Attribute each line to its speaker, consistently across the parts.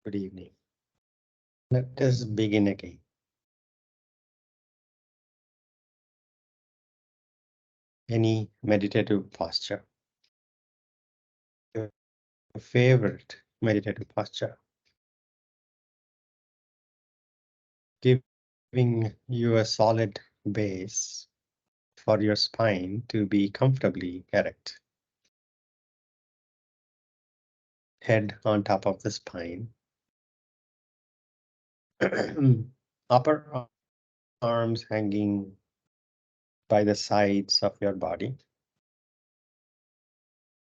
Speaker 1: Good evening. Let us begin again. Any meditative posture, your favorite meditative posture, giving you a solid base for your spine to be comfortably erect. Head on top of the spine. Upper arms hanging by the sides of your body.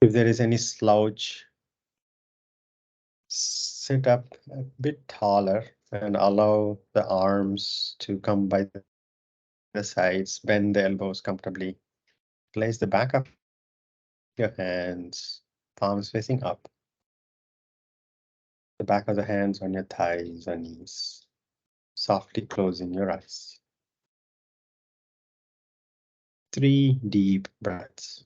Speaker 1: If there is any slouch, sit up a bit taller and allow the arms to come by the sides, bend the elbows comfortably. Place the back of your hands, palms facing up. The back of the hands on your thighs or knees. Softly closing your eyes. 3 deep breaths.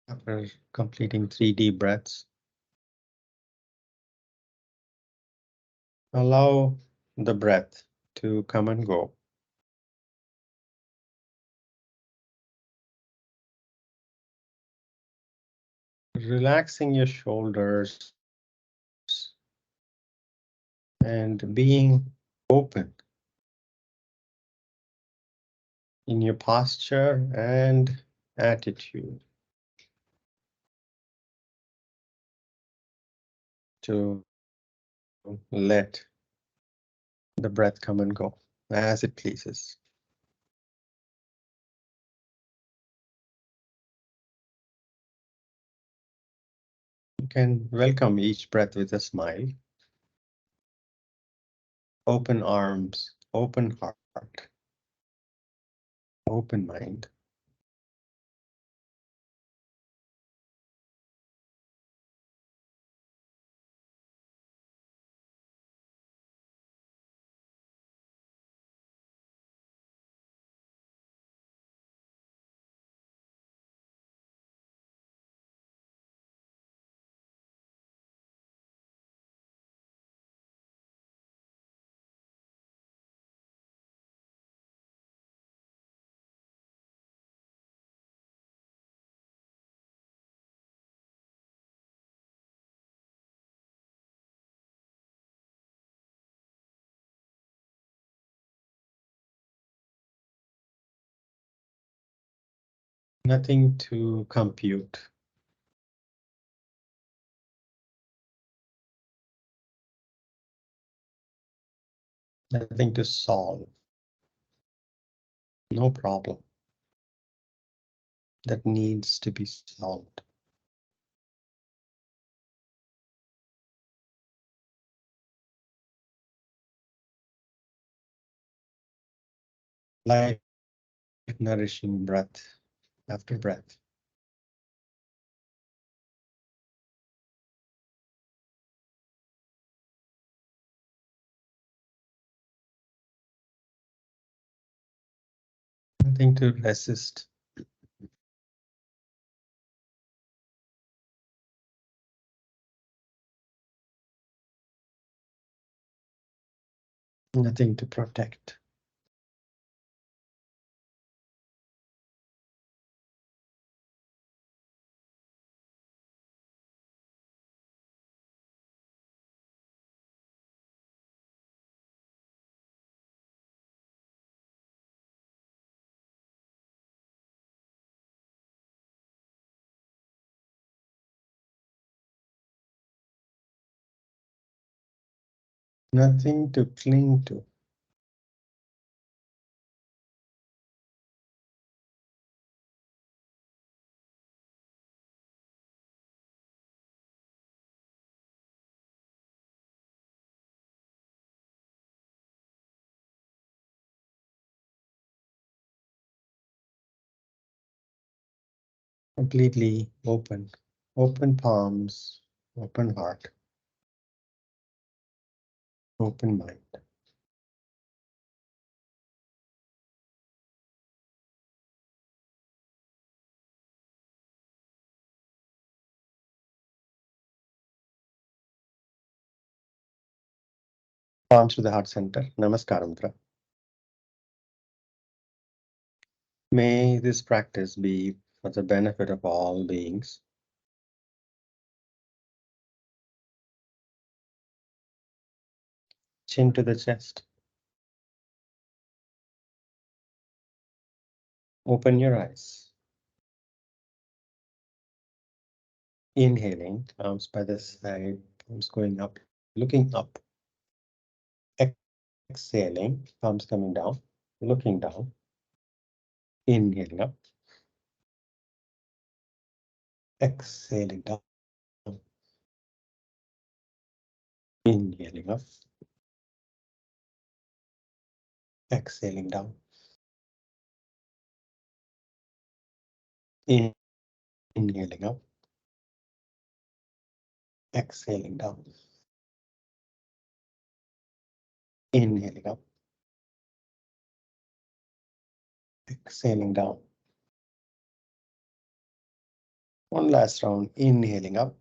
Speaker 1: After completing 3 deep breaths, allow the breath to come and go. Relaxing your shoulders and being open in your posture and attitude to let the breath come and go as it pleases. You can welcome each breath with a smile. Open arms, open heart, open mind. Nothing to compute. Nothing to solve. No problem that needs to be solved. Life nourishing breath after breath. Nothing to resist. Nothing to protect. Nothing to cling to. Completely open. Open palms, open heart, open mind. Palms to the heart center. Namaskaram mudra. May this practice be for the benefit of all beings. Chin to the chest. Open your eyes. Inhaling, arms by the side, palms going up, looking up. Exhaling, palms coming down, looking down. Inhaling up. Exhaling down. Inhaling up. Exhaling down. Inhaling up. Exhaling down. Inhaling up. Exhaling down. One last round. Inhaling up.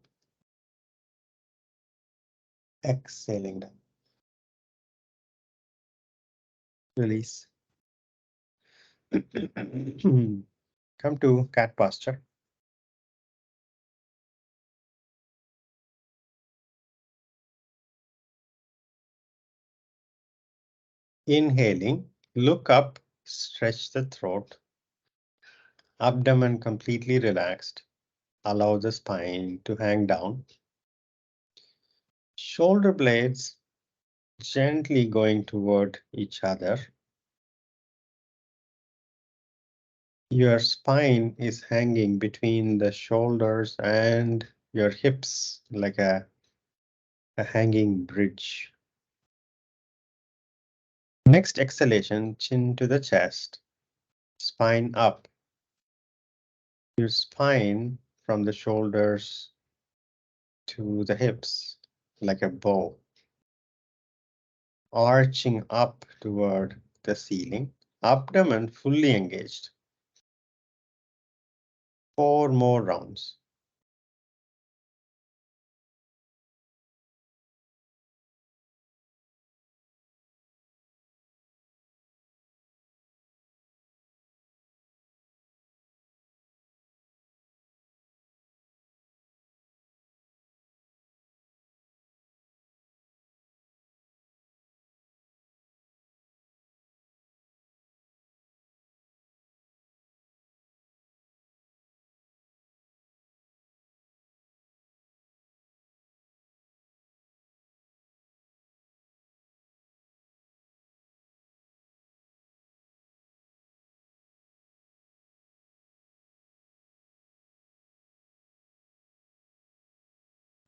Speaker 1: Exhaling down. Release. Come to cat posture. Inhaling, look up, stretch the throat. Abdomen completely relaxed. Allow the spine to hang down. Shoulder blades gently going toward each other. Your spine is hanging between the shoulders and your hips like a hanging bridge. Next exhalation, chin to the chest, spine up. Your spine from the shoulders to the hips like a bow, arching up toward the ceiling, abdomen fully engaged. 4 more rounds.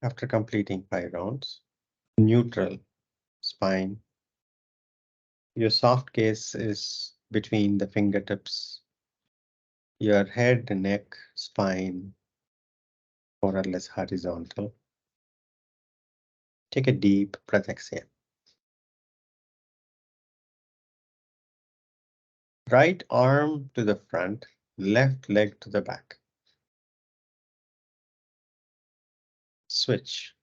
Speaker 1: After completing 5 rounds, neutral spine. Your soft gaze is between the fingertips. Your head, neck, spine, more or less horizontal. Take a deep breath, exhale. Right arm to the front, left leg to the back. Switch.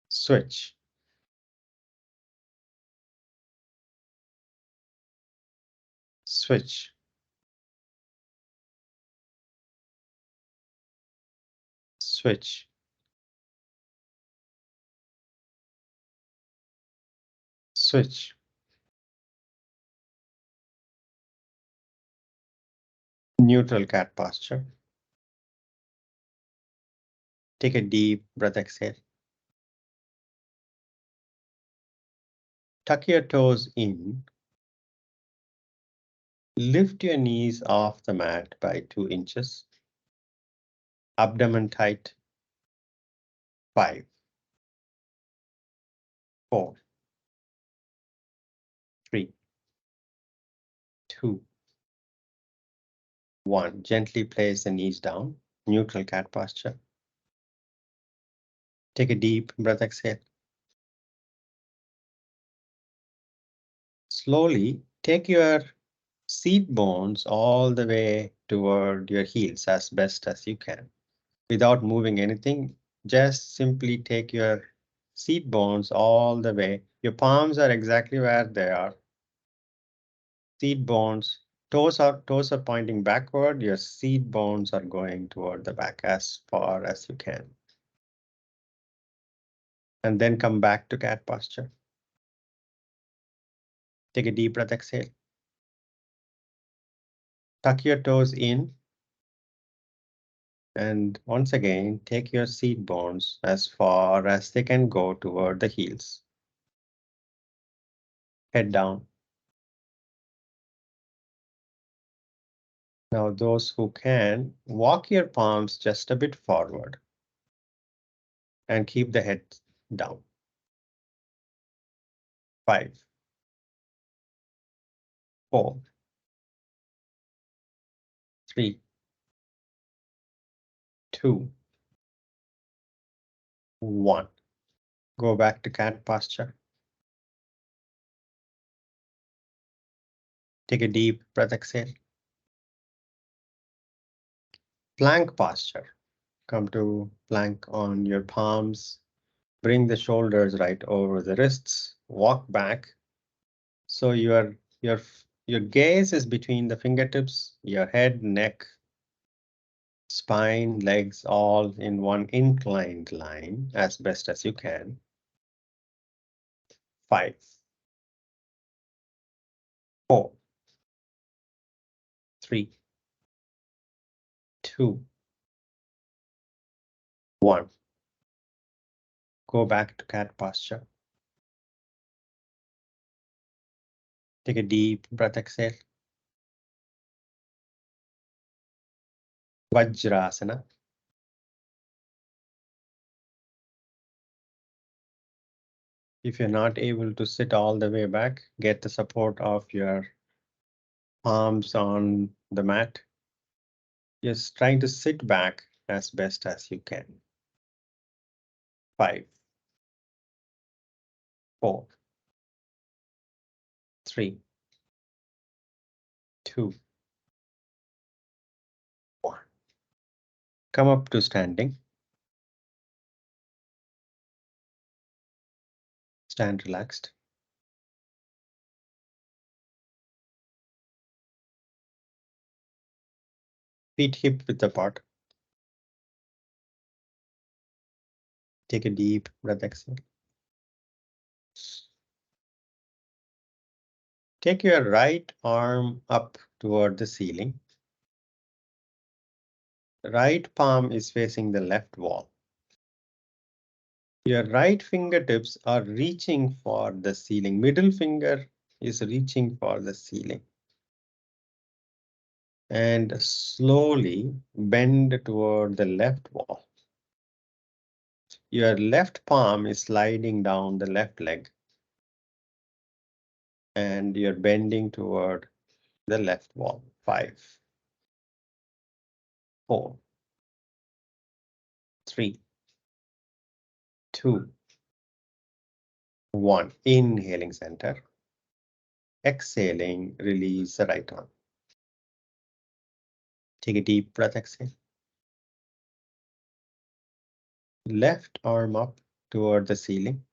Speaker 1: Switch. Switch. Switch. Switch. Neutral cat posture. Take a deep breath, exhale. Tuck your toes in. Lift your knees off the mat by 2 inches. Abdomen tight. 5, 4, 3, 2, 1. Gently place the knees down, neutral cat posture. Take a deep breath, exhale. Slowly take your seat bones all the way toward your heels as best as you can. Without moving anything, just simply take your seat bones all the way. Your palms are exactly where they are. Seat bones, toes are pointing backward. Your seat bones are going toward the back as far as you can. And then come back to cat posture. Take a deep breath, exhale. Tuck your toes in. And once again, take your seat bones as far as they can go toward the heels. Head down. Now, those who can, walk your palms just a bit forward and keep the head down. 5, 4, 3, 2, 1. Go back to cat posture. Take a deep breath, exhale. Plank posture. Come to plank on your palms. Bring the shoulders right over the wrists. Walk back. So your gaze is between the fingertips, your head, neck, spine, legs, all in one inclined line as best as you can. 5, 4, 3, 2, 1. Go back to cat posture. Take a deep breath, exhale. Vajrasana. If you're not able to sit all the way back, get the support of your palms on the mat. Just trying to sit back as best as you can. 5, 4, 3, 2, 1. Come up to standing. Stand relaxed. Feet hip width apart. Take a deep breath, exhale. Take your right arm up toward the ceiling. Right palm is facing the left wall. Your right fingertips are reaching for the ceiling. Middle finger is reaching for the ceiling. And slowly bend toward the left wall. Your left palm is sliding down the left leg. And you're bending toward the left wall. 5, 4, 3, 2, 1. Inhaling center. Exhaling, release the right arm. Take a deep breath, exhale. Left arm up toward the ceiling.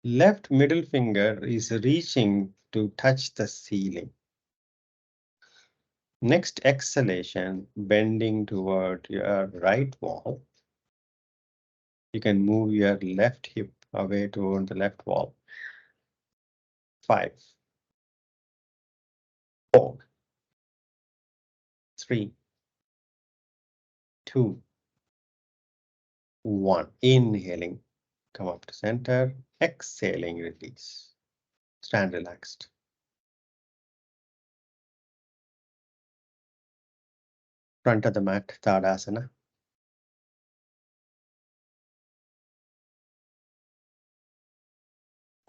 Speaker 1: Left middle finger is reaching to touch the ceiling. Next exhalation, bending toward your right wall. You can move your left hip away toward the left wall. 5, 4, 3, 2, 1. Inhaling, come up to center. Exhaling, release. Stand relaxed. Front of the mat, Tadasana.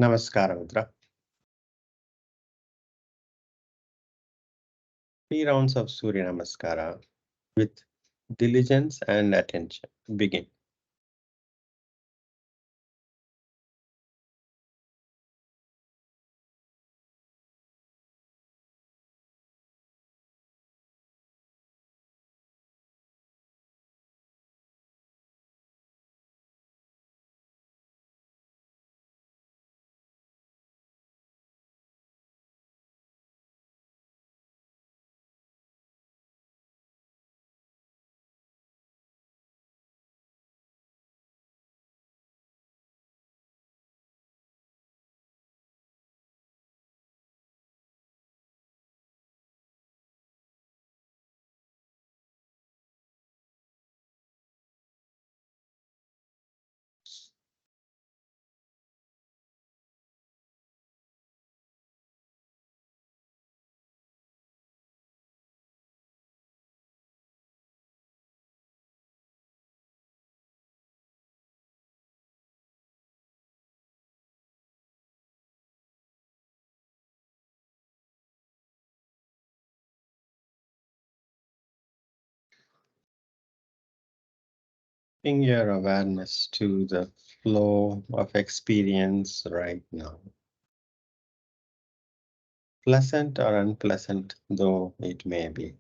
Speaker 1: Namaskara Mudra. 3 rounds of Surya Namaskara with diligence and attention. Begin. Bring your awareness to the flow of experience right now. Pleasant or unpleasant though it may be.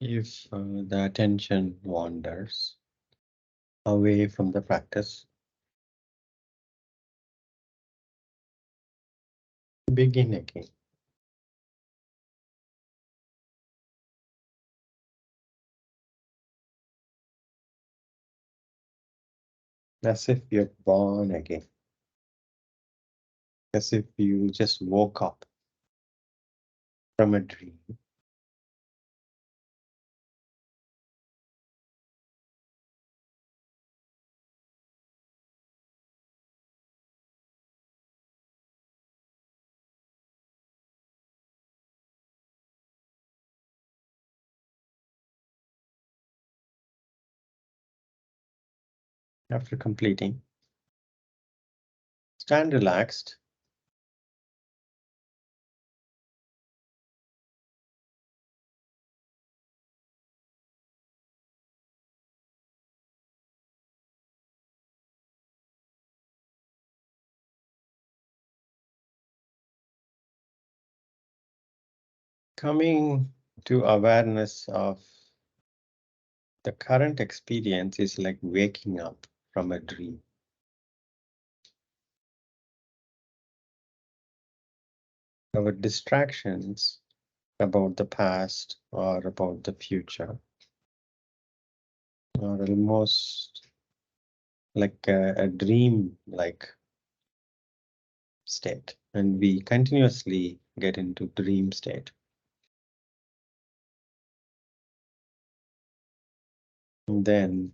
Speaker 1: If the attention wanders away from the practice, begin again. As if you're born again. As if you just woke up from a dream. After completing, stand relaxed. Coming to awareness of the current experience is like waking up from a dream. Our distractions about the past or about the future are almost like a dream like state, and we continuously get into dream state. And then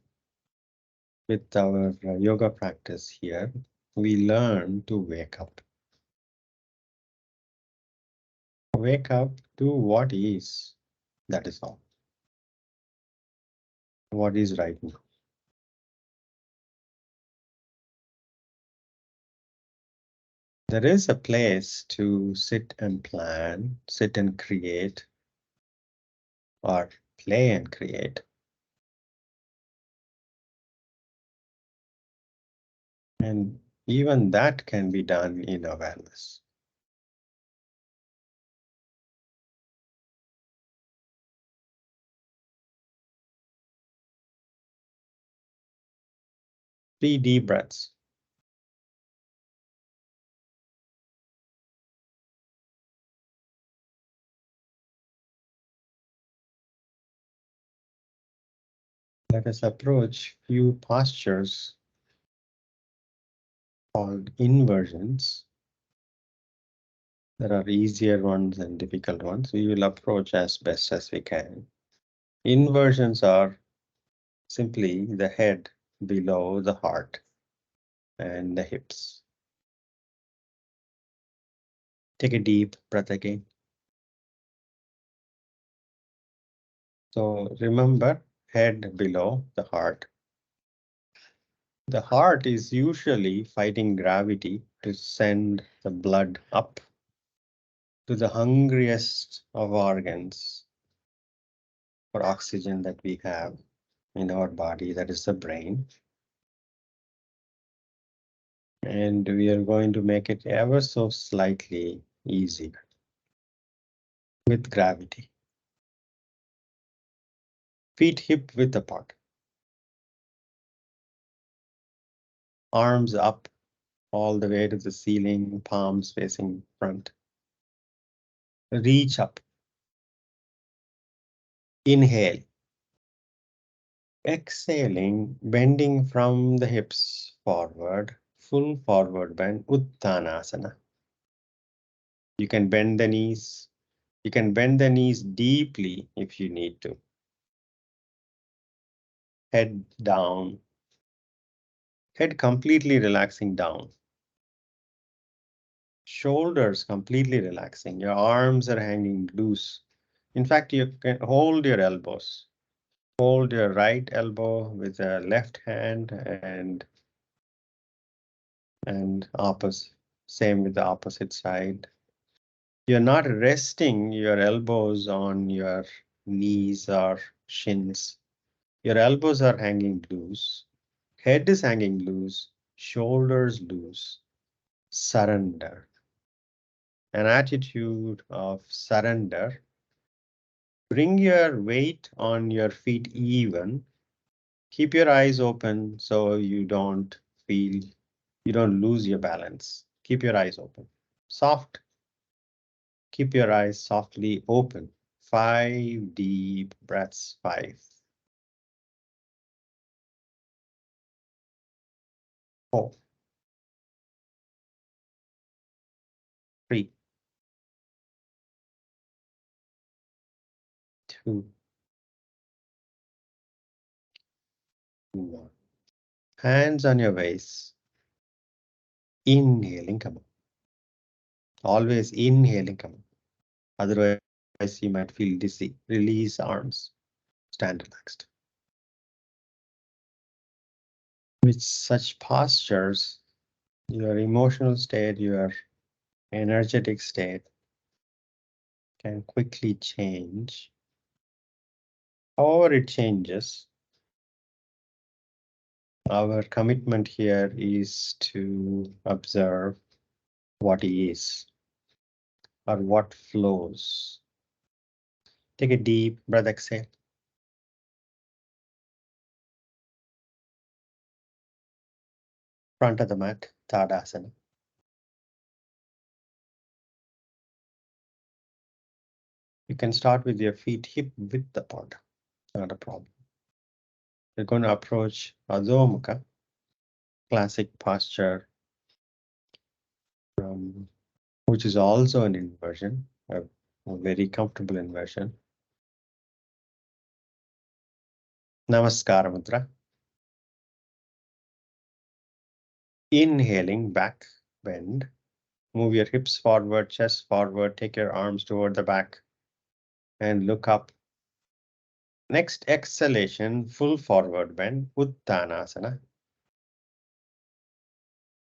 Speaker 1: with our yoga practice here, we learn to wake up. Wake up to what is, that is all. What is right now. There is a place to sit and plan, sit and create, or play and create. And even that can be done in awareness. 3 deep breaths. Let us approach few postures called inversions. There are easier ones and difficult ones. We will approach as best as we can. Inversions are simply the head below the heart and the hips. Take a deep breath again. So remember, head below the heart. The heart is usually fighting gravity to send the blood up to the hungriest of organs for oxygen that we have in our body, that is the brain. And we are going to make it ever so slightly easier with gravity. Feet hip width apart. Arms up all the way to the ceiling, palms facing front. Reach up. Inhale. Exhaling, bending from the hips forward, full forward bend, Utthananasana. You can bend the knees. You can bend the knees deeply if you need to. Head down. Head completely relaxing down. Shoulders completely relaxing. Your arms are hanging loose. In fact, you can hold your elbows. Hold your right elbow with the left hand and opposite. Same with the opposite side. You're not resting your elbows on your knees or shins. Your elbows are hanging loose. Head is hanging loose. Shoulders loose. Surrender. An attitude of surrender. Bring your weight on your feet even. Keep your eyes open so you don't lose your balance. Keep your eyes open. Soft. Keep your eyes softly open. 5 deep breaths. 5, 4, 3, 2, 1. Hands on your waist. Inhaling, come on. Always inhaling, come on. Otherwise, you might feel dizzy. Release arms. Stand relaxed. With such postures, your emotional state, your energetic state can quickly change. However it changes, our commitment here is to observe what is or what flows. Take a deep breath, exhale. Front of the mat, Tadasana. You can start with your feet hip width apart, not a problem. We're going to approach Adhomukha, classic posture, which is also an inversion, a very comfortable inversion. Namaskara Mudra. Inhaling, back bend. Move your hips forward, chest forward, take your arms toward the back and look up. Next exhalation, full forward bend, Utthananasana.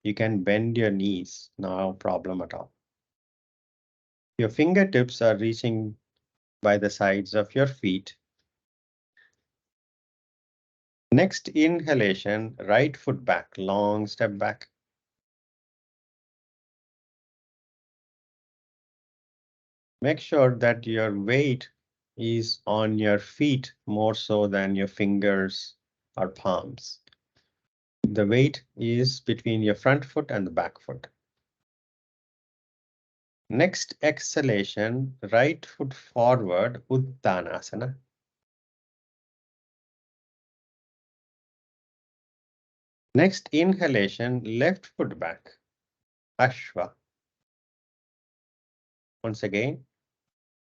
Speaker 1: You can bend your knees, no problem at all. Your fingertips are reaching by the sides of your feet. Next inhalation, right foot back, long step back. Make sure that your weight is on your feet more so than your fingers or palms. The weight is between your front foot and the back foot. Next exhalation, right foot forward, Utthananasana. Next inhalation, left foot back, Ashwa. Once again,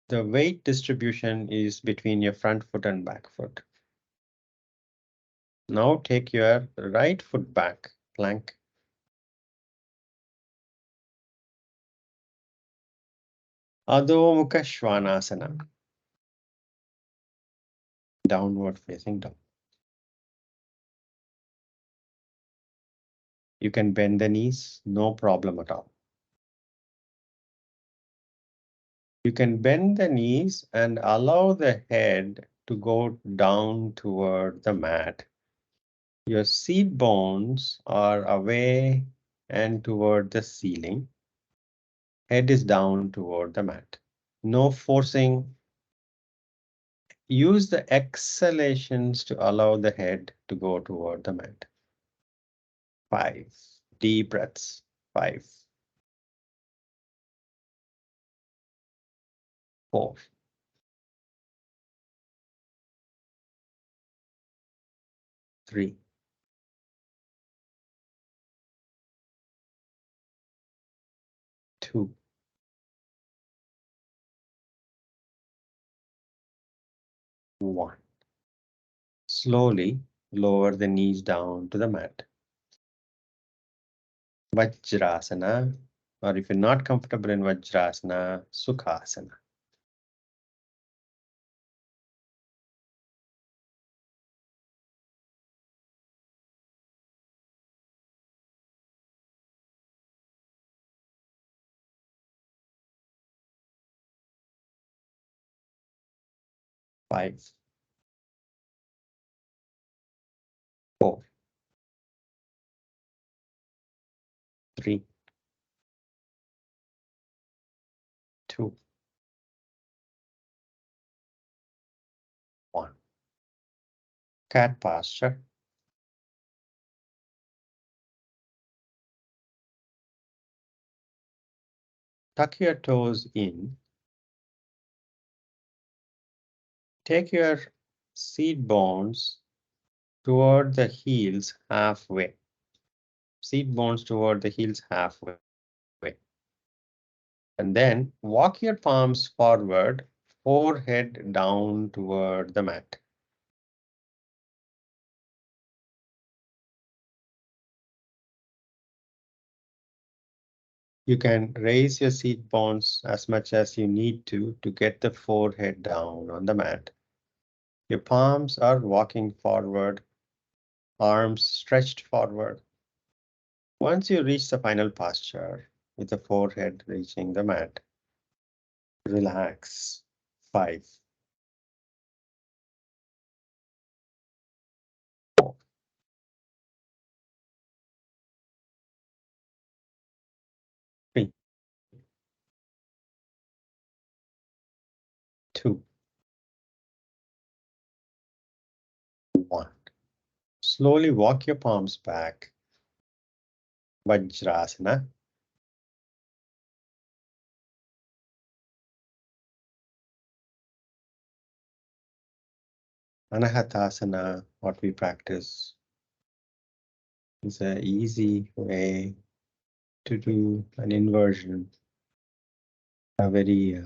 Speaker 1: the weight distribution is between your front foot and back foot. Now take your right foot back, plank. Adhomukasvana, downward facing dog. You can bend the knees, no problem at all. You can bend the knees and allow the head to go down toward the mat. Your seat bones are away and toward the ceiling. Head is down toward the mat. No forcing. Use the exhalations to allow the head to go toward the mat. 5. Deep breaths. 5. 4. 3. 2. 1. Slowly lower the knees down to the mat. Vajrasana, or if you're not comfortable in Vajrasana, Sukhasana. Five, 4, 3, 2, 1. Cat posture. Tuck your toes in. Take your seat bones toward the heels halfway. Seat bones toward the heels halfway. And then walk your palms forward, forehead down toward the mat. You can raise your seat bones as much as you need to get the forehead down on the mat. Your palms are walking forward, arms stretched forward. Once you reach the final posture, with the forehead reaching the mat, relax. 5, 4, 3, 2, 1. Slowly walk your palms back. Vajrasana. Anahatasana, what we practice, is an easy way to do an inversion, a very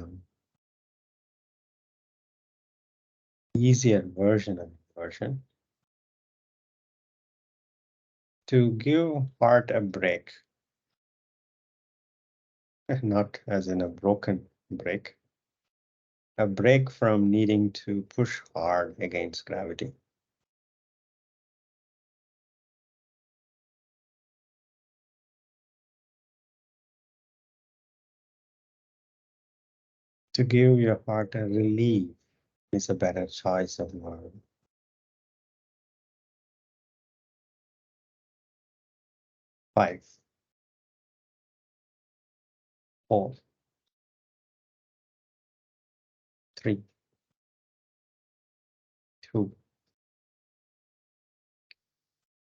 Speaker 1: easier version of inversion, to give heart a break, not as in a broken break, a break from needing to push hard against gravity. To give your heart a relief is a better choice of word. 5, 4, 3, 2,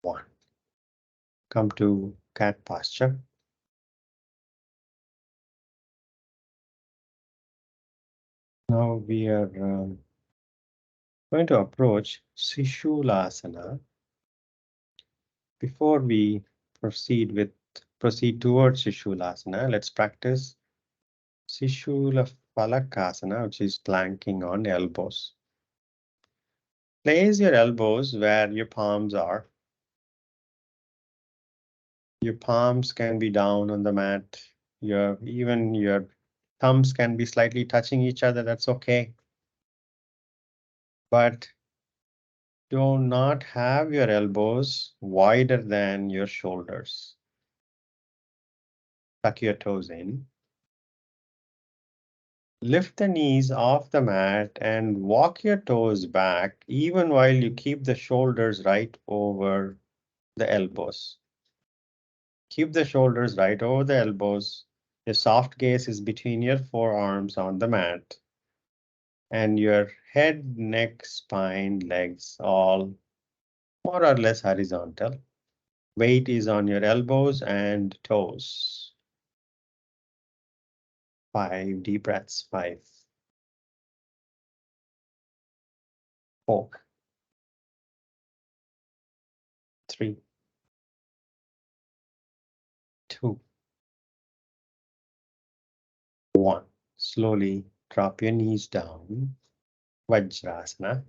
Speaker 1: 1. Come to cat posture. Now we are going to approach Sishulasana. Before we proceed towards Sishulasana, let's practice Sishula Falakasana, which is planking on elbows. Place your elbows where your palms are. Your palms can be down on the mat. Even your thumbs can be slightly touching each other. That's okay. But do not have your elbows wider than your shoulders. Tuck your toes in. Lift the knees off the mat and walk your toes back even while you keep the shoulders right over the elbows. Keep the shoulders right over the elbows. Your soft gaze is between your forearms on the mat. And your head, neck, spine, legs all more or less horizontal. Weight is on your elbows and toes. 5 deep breaths. 5, 4, 3, 2, 1. Slowly drop your knees down. Vajrasana.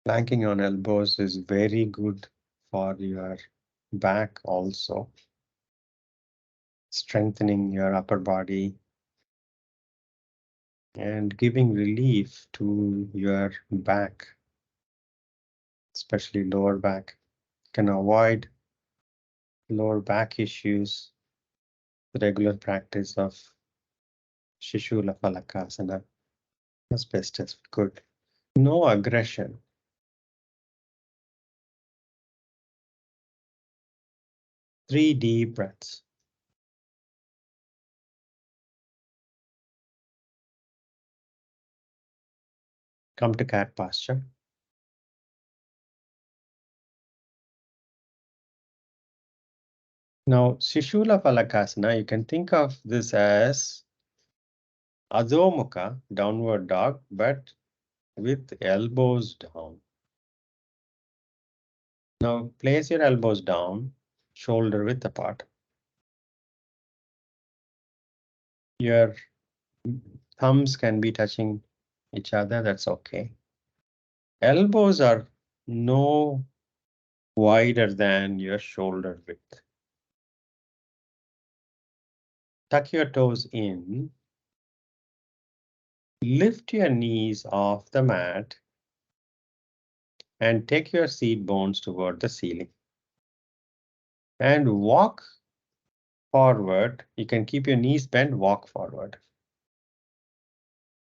Speaker 1: Planking on elbows is very good for your back also. Strengthening your upper body and giving relief to your back, especially lower back. Can avoid lower back issues, the regular practice of Shishula Falakasana as best as we could. No aggression. 3 deep breaths. Come to cat posture. Now, Shishula Falakasana, you can think of this as Adhomukha, downward dog, but with elbows down. Now, place your elbows down, shoulder width apart. Your thumbs can be touching each other, that's okay. Elbows are no wider than your shoulder width. Tuck your toes in. Lift your knees off the mat and take your seat bones toward the ceiling. And walk forward. You can keep your knees bent, walk forward.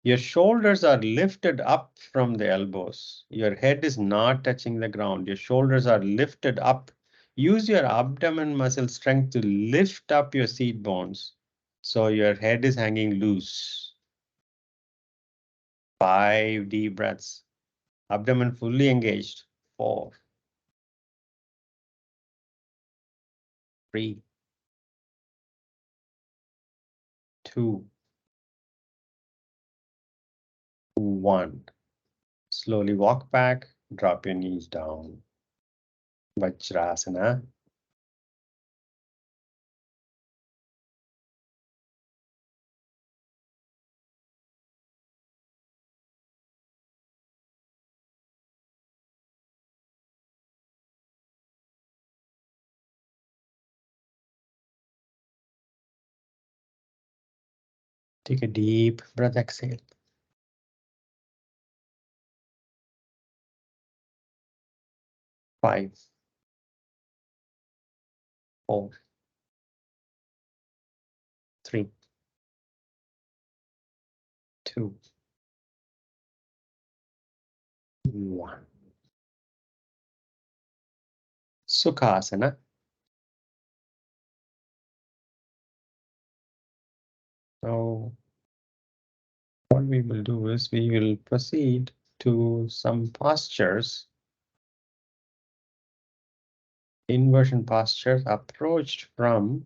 Speaker 1: Your shoulders are lifted up from the elbows. Your head is not touching the ground. Your shoulders are lifted up. Use your abdomen muscle strength to lift up your seat bones so your head is hanging loose. 5 deep breaths. Abdomen fully engaged. 4, 3, 2, 1. Slowly walk back, drop your knees down. Vajrasana. Take a deep breath, exhale. 5, 4, 3, 2, 1. Sukhasana. Now, what we will do is we will proceed to some postures, inversion postures approached from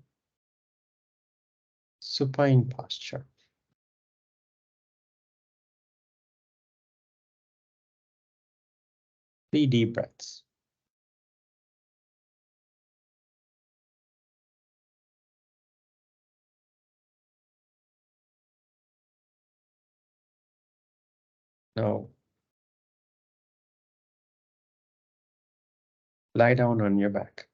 Speaker 1: supine posture. 3 deep breaths. Now, lie down on your back.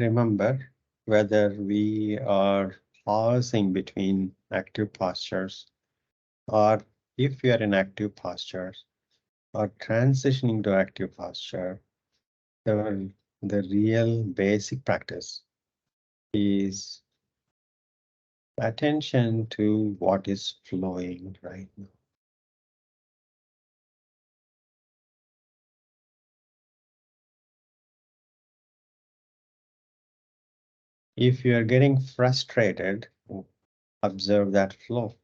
Speaker 1: Remember, whether we are pausing between active postures, or if we are in active postures, or transitioning to active posture, the real basic practice is attention to what is flowing right now. If you are getting frustrated, observe that flow.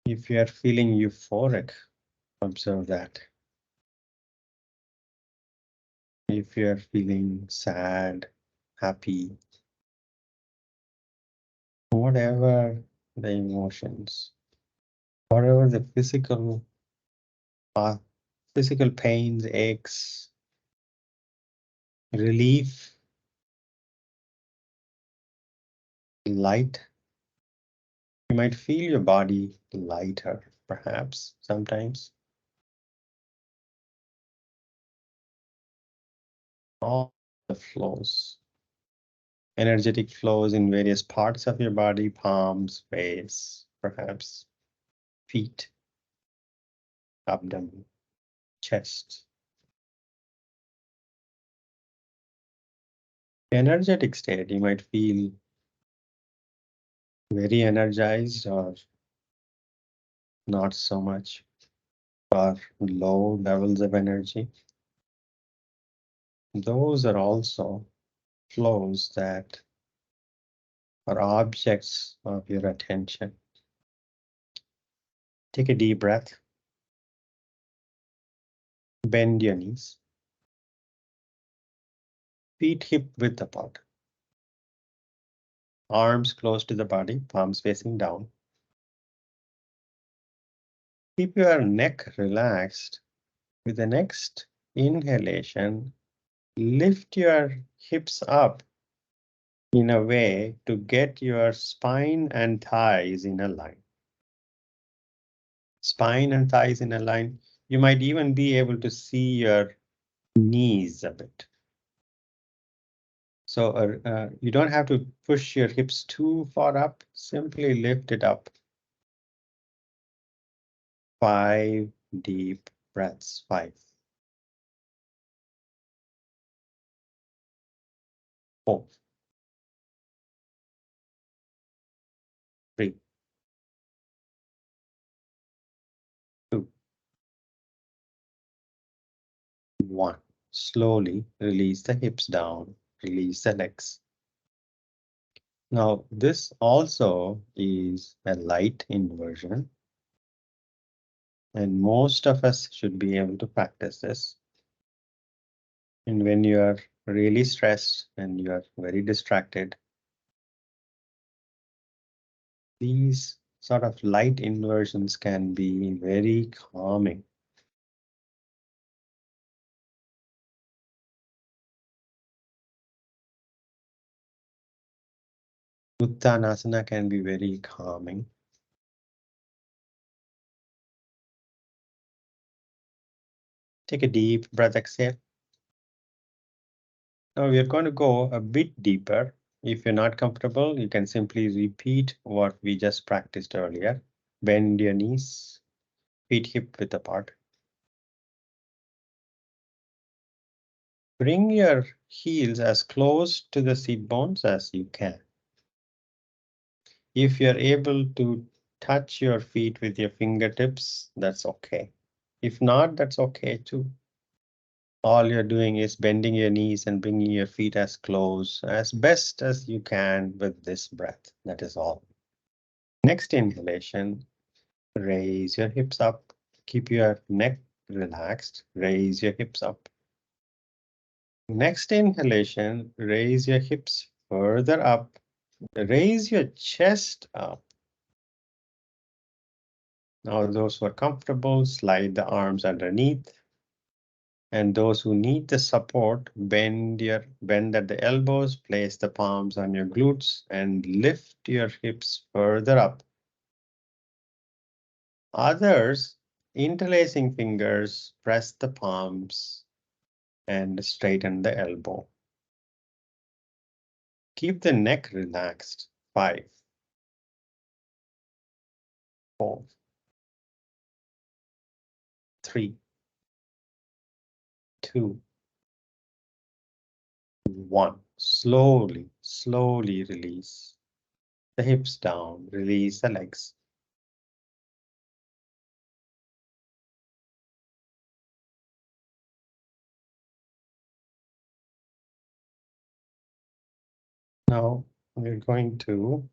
Speaker 1: If you are feeling euphoric, observe that. If you are feeling sad, happy, whatever the emotions, whatever the physical pains, aches, relief, light, you might feel your body lighter, perhaps, sometimes. All the flows, energetic flows in various parts of your body, palms, face, perhaps, feet, abdomen, chest. Energetic state, you might feel very energized or not so much, or low levels of energy. Those are also flows that are objects of your attention. Take a deep breath. Bend your knees. Feet hip width apart. Arms close to the body, palms facing down. Keep your neck relaxed. With the next inhalation, lift your hips up in a way to get your spine and thighs in a line. Spine and thighs in a line. You might even be able to see your knees a bit. So you don't have to push your hips too far up, simply lift it up. 5 deep breaths, 5, 4, 3, 2, 1. Slowly release the hips down, release the legs. Now, this also is a light inversion, and most of us should be able to practice this. And when you are really stressed and you are very distracted, these sort of light inversions can be very calming. Utthananasana can be very calming. Take a deep breath, exhale. Now we are going to go a bit deeper. If you're not comfortable, you can simply repeat what we just practiced earlier. Bend your knees, feet hip width apart. Bring your heels as close to the seat bones as you can. If you're able to touch your feet with your fingertips, that's okay. If not, that's okay too. All you're doing is bending your knees and bringing your feet as close as best as you can with this breath. That is all. Next inhalation, raise your hips up. Keep your neck relaxed. Raise your hips up. Next inhalation, raise your hips further up. Raise your chest up. Now, those who are comfortable, slide the arms underneath. And those who need the support, bend at the elbows, place the palms on your glutes and lift your hips further up. Others, interlacing fingers, press the palms and straighten the elbow. Keep the neck relaxed. 5, 4, 3, 2, 1. Slowly, slowly release the hips down, release the legs. Now we're going to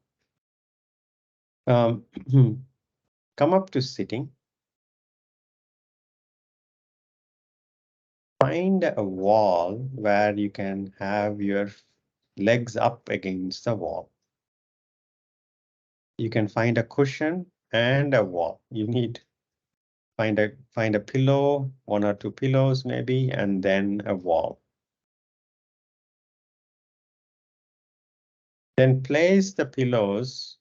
Speaker 1: come up to sitting. Find a wall where you can have your legs up against the wall. You can find a cushion and a wall. You need find a pillow, 1 or 2 pillows maybe, and then a wall. Then place the pillows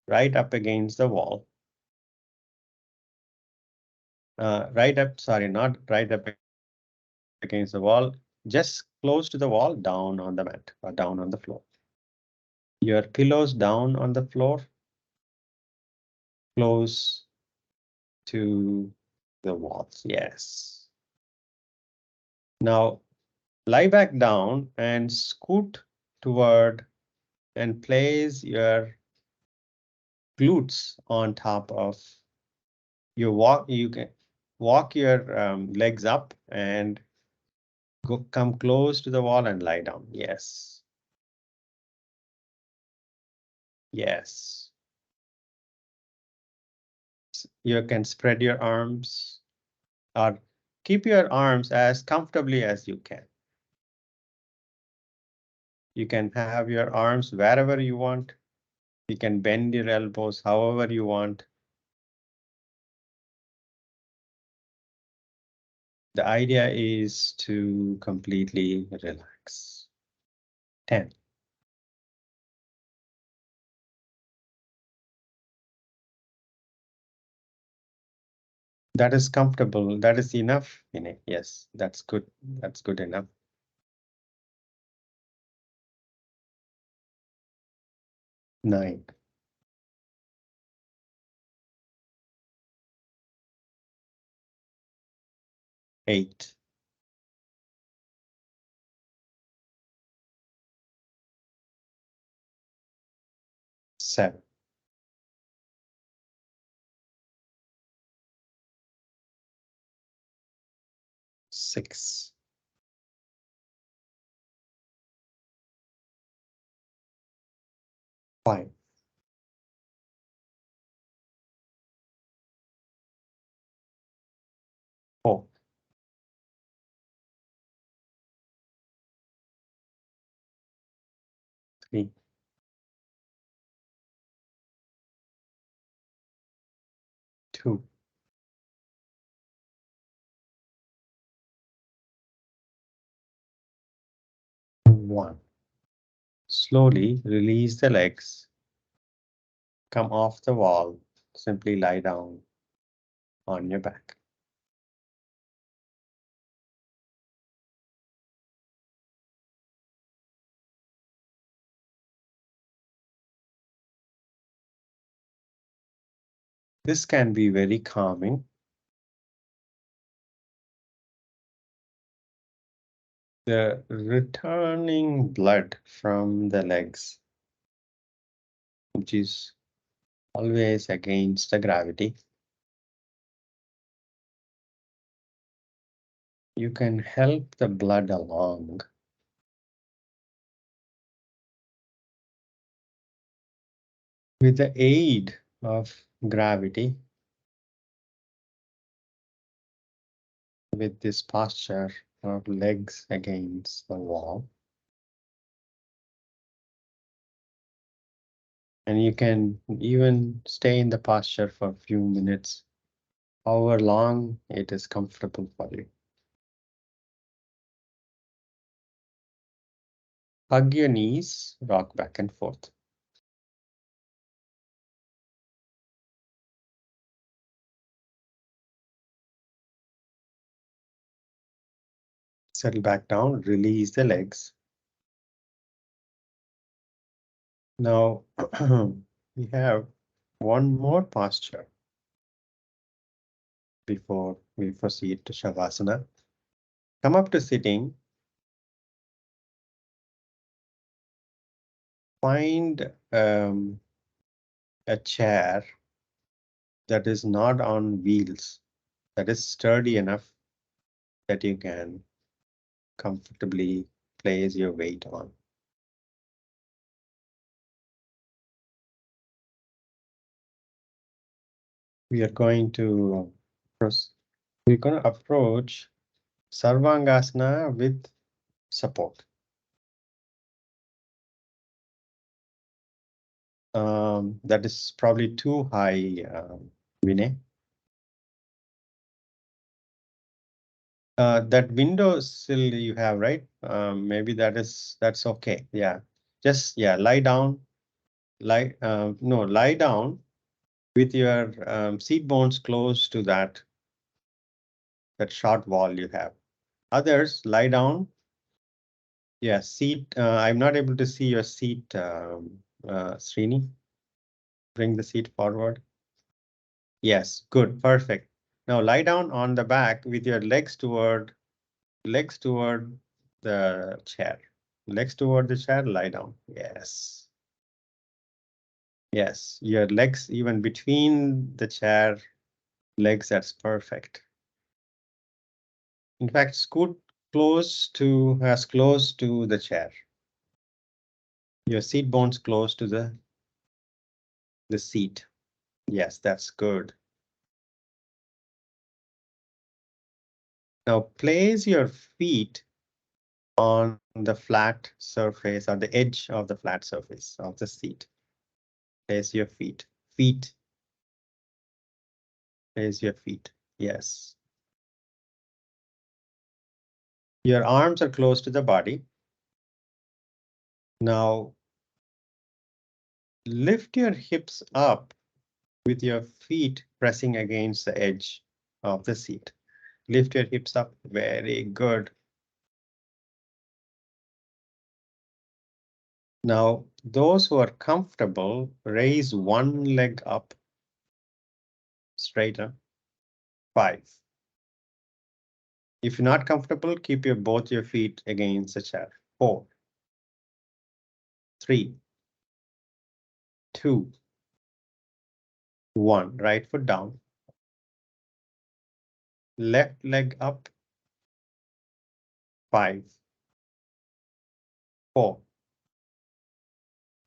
Speaker 1: right up against the wall. Not right up against the wall, just close to the wall, down on the mat or down on the floor. Your pillows down on the floor, close to the walls. Yes. Now lie back down and scoot toward and place your glutes on top of your walk. You can walk your legs up and come close to the wall and lie down. Yes. Yes. You can spread your arms or keep your arms as comfortably as you can. You can have your arms wherever you want. You can bend your elbows however you want. The idea is to completely relax. 10. That is comfortable. That is enough. Yes, that's good. That's good enough. 9. 8. 7. 6. 5. 4. 3. 2. 1. Slowly release the legs. Come off the wall. Simply lie down on your back. This can be very calming. the returning blood from the legs, which is always against the gravity. You can help the blood along with the aid of gravity with this posture of legs against the wall. And you can even stay in the posture for a few minutes, however long it is comfortable for you. Hug your knees, rock back and forth. Settle back down, release the legs. Now we have one more posture before we proceed to Shavasana. Come up to sitting. Find a chair that is not on wheels, that is sturdy enough that you can comfortably place your weight on. We are going to approach sarvangasana with support. That is probably too high, Vinay. That window sill you have, right? Maybe that's okay. Yeah, just lie down. Lie down with your seat bones close to that short wall you have. Others lie down. Yeah, seat. I'm not able to see your seat, Srini. Bring the seat forward. Yes, good, perfect. Now lie down on the back with your legs toward the chair. Legs toward the chair, lie down. Yes. Yes, your legs even between the chair legs, that's perfect. In fact, scoot as close to the chair. Your seat bones close to the seat. Yes, that's good. Now place your feet on the flat surface or the edge of the flat surface of the seat. Place your feet. Place your feet. Yes. Your arms are close to the body. Now lift your hips up with your feet pressing against the edge of the seat. Lift your hips up. Very good. Now, those who are comfortable, raise one leg up straighter. 5. If you're not comfortable, keep both your feet against the chair. 4, 3, 2, 1. Right foot down. Left leg up. 5, 4,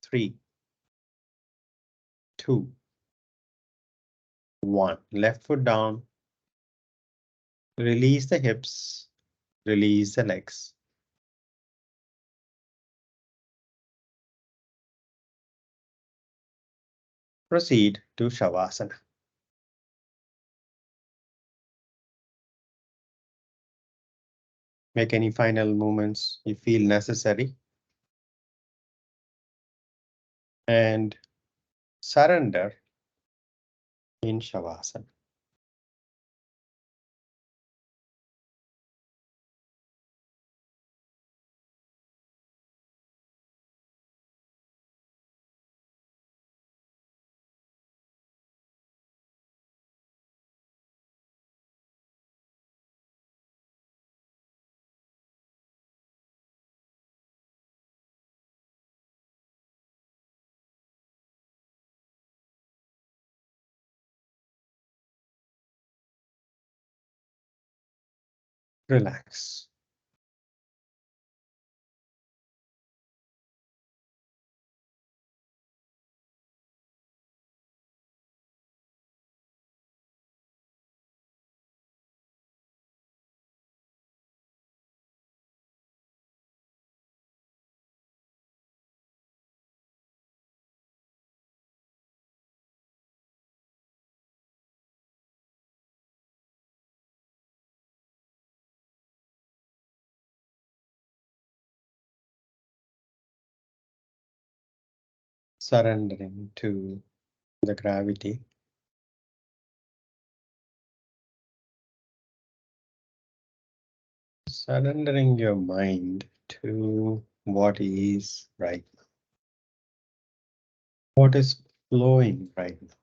Speaker 1: 3, 2, 1. Left foot down. Release the hips. Release the legs. Proceed to Shavasana. Make any final movements you feel necessary. And surrender in Shavasana. Relax. Surrendering to the gravity. Surrendering your mind to what is right now. What is flowing right now.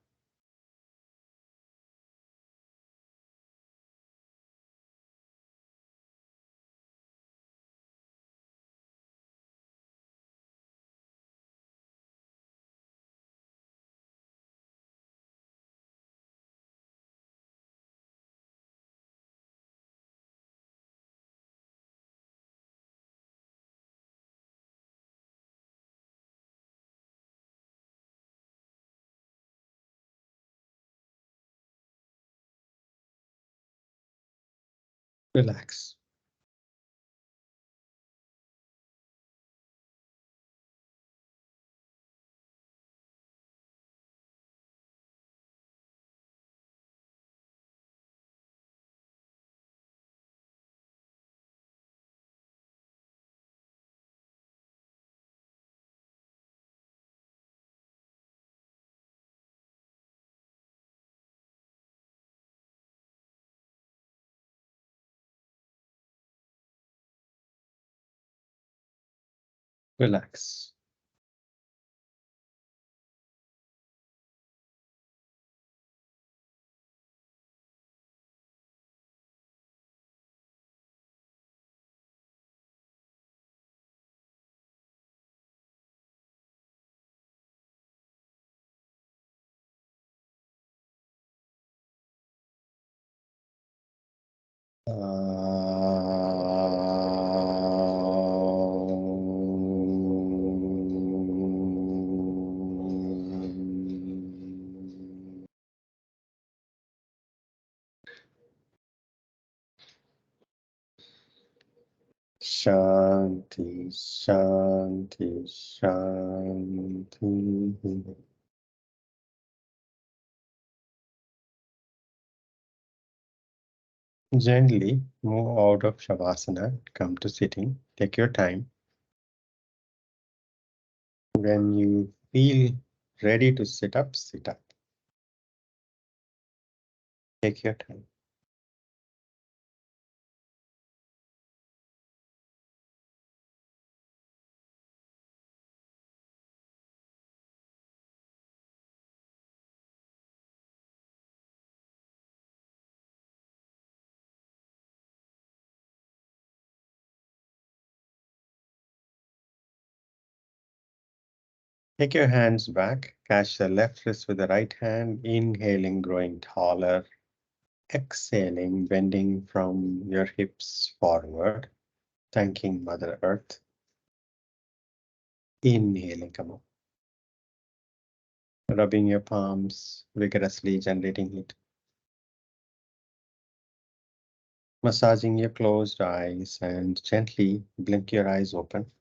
Speaker 1: Relax. Relax. Shanti, Shanti, Shanti. Gently move out of Shavasana, come to sitting. Take your time. When you feel ready to sit up, sit up. Take your time. Take your hands back, catch the left wrist with the right hand, inhaling, growing taller, exhaling, bending from your hips forward, thanking Mother Earth. Inhaling, come up. Rubbing your palms vigorously, generating heat. Massaging your closed eyes and gently blink your eyes open.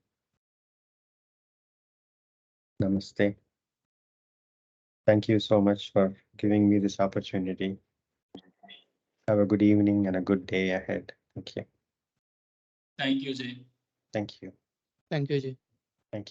Speaker 1: Namaste. Thank you so much for giving me this opportunity. Have a good evening and a good day ahead. Thank you.
Speaker 2: Thank you, Jay.
Speaker 1: Thank you.
Speaker 3: Thank you, Ji.